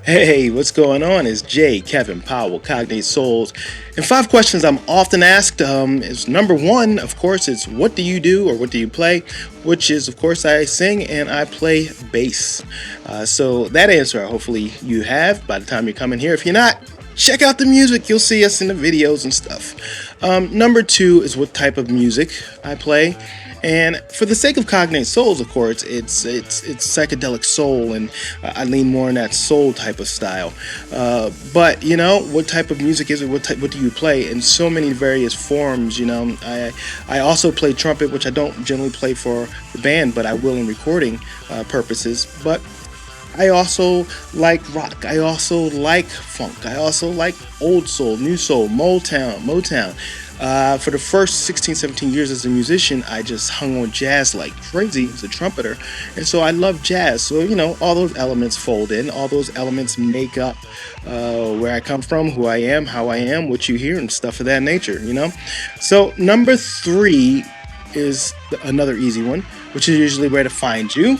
Hey, what's going on? It's Jay, Kevin Powell, Cognate Souls. And 5 questions I'm often asked is number one, of course, is what do you do or what do you play? Which is, of course, I sing and I play bass. So that answer, hopefully you have by the time you come in here. If you're not, check out the music. You'll see us in the videos and stuff. Number two is what type of music I play. And for the sake of Cognate Souls, of course, it's psychedelic soul, and I lean more in that soul type of style. But you know, what type of music is it? What do you play? In so many various forms. You know, I also play trumpet, which I don't generally play for the band, but I will in recording purposes. But I also like rock. I also like funk. I also like old soul, new soul, Motown. For the first 16, 17 years as a musician, I just hung on jazz like crazy as a trumpeter. And so I love jazz. So, you know, all those elements fold in. All those elements make up where I come from, who I am, how I am, what you hear, and stuff of that nature, you know. So number three is another easy one, which is usually where to find you,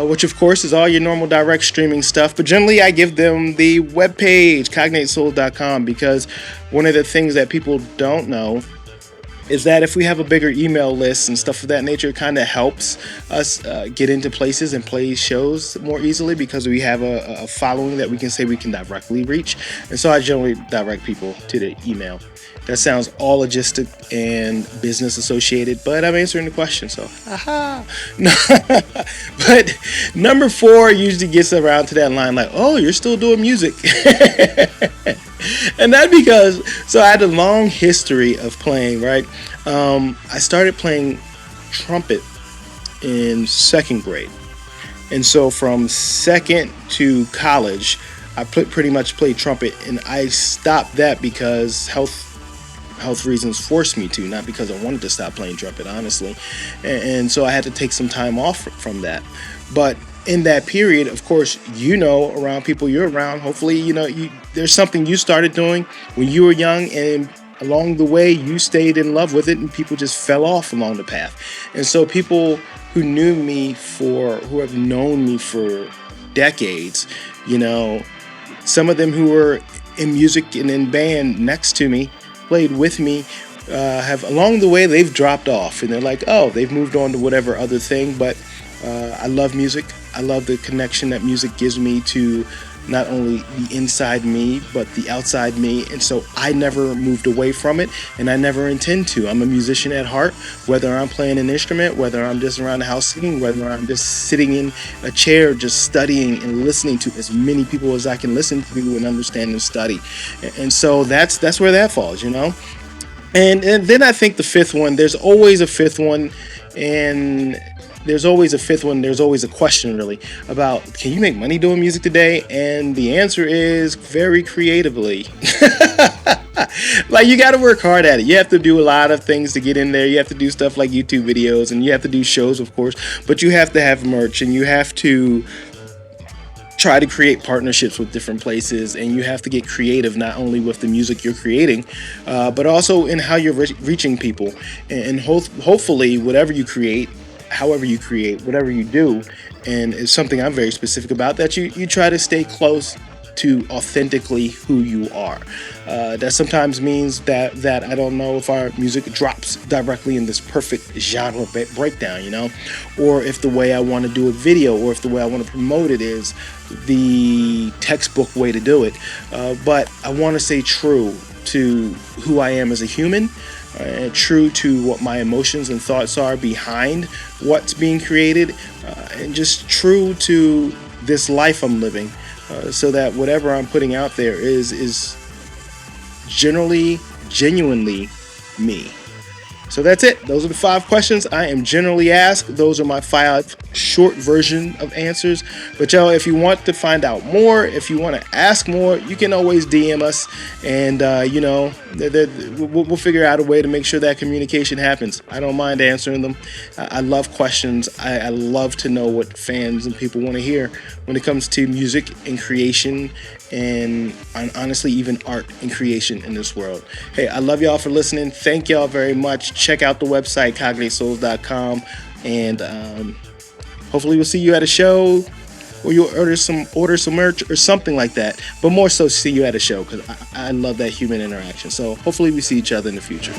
which of course is all your normal direct streaming stuff. But generally I give them the webpage, cognatesoul.com, because one of the things that people don't know is that if we have a bigger email list and stuff of that nature, it kind of helps us get into places and play shows more easily because we have a following that we can say we can directly reach. And so I generally direct people to the email. That sounds all logistic and business associated, but I'm answering the question, so aha. But number four usually gets around to that line like, oh, you're still doing music. And that because, so I had a long history of playing, right? I started playing trumpet in second grade. And so from second to college, I pretty much played trumpet, and I stopped that because health reasons forced me to, not because I wanted to stop playing trumpet, honestly. And so I had to take some time off from that. But in that period, of course, you know, around people you're around, hopefully, you know, there's something you started doing when you were young, and along the way you stayed in love with it, and people just fell off along the path. And so people who have known me for decades, you know, some of them who were in music and in band next to me, played with me, have along the way they've dropped off, and they're like, oh, they've moved on to whatever other thing. But I love music. I love the connection that music gives me to not only the inside me but the outside me, and so I never moved away from it, and I never intend to. I'm a musician at heart, whether I'm playing an instrument, whether I'm just around the house singing, whether I'm just sitting in a chair just studying and listening to as many people as I can listen to and understand and study. And so that's where that falls, you know. And then I think the fifth one, there's always a fifth one, and there's always a question really about, can you make money doing music today? And the answer is very creatively. Like, you got to work hard at it. You have to do a lot of things to get in there. You have to do stuff like YouTube videos, and you have to do shows, of course, but you have to have merch, and you have to try to create partnerships with different places, and you have to get creative not only with the music you're creating, but also in how you're reaching people. And hopefully whatever you create, however you create, whatever you do, and it's something I'm very specific about, that you try to stay close to authentically who you are. That sometimes means that I don't know if our music drops directly in this perfect genre breakdown, you know, or if the way I want to do a video, or if the way I want to promote it is the textbook way to do it. But I want to stay true to who I am as a human, and true to what my emotions and thoughts are behind what's being created, and just true to this life I'm living, so that whatever I'm putting out there is genuinely me. So that's it. Those are the 5 questions I am generally asked. Those are my 5 short version of answers. But y'all, if you want to find out more, if you want to ask more, you can always DM us, and we'll figure out a way to make sure that communication happens. I don't mind answering them. I love questions. I love to know what fans and people want to hear when it comes to music and creation, and honestly, even art and creation in this world. Hey, I love y'all for listening. Thank y'all very much. Check out the website, cognateSouls.com, and hopefully we'll see you at a show, or you'll order some merch or something like that. But more so, see you at a show, because I love that human interaction. So hopefully we see each other in the future.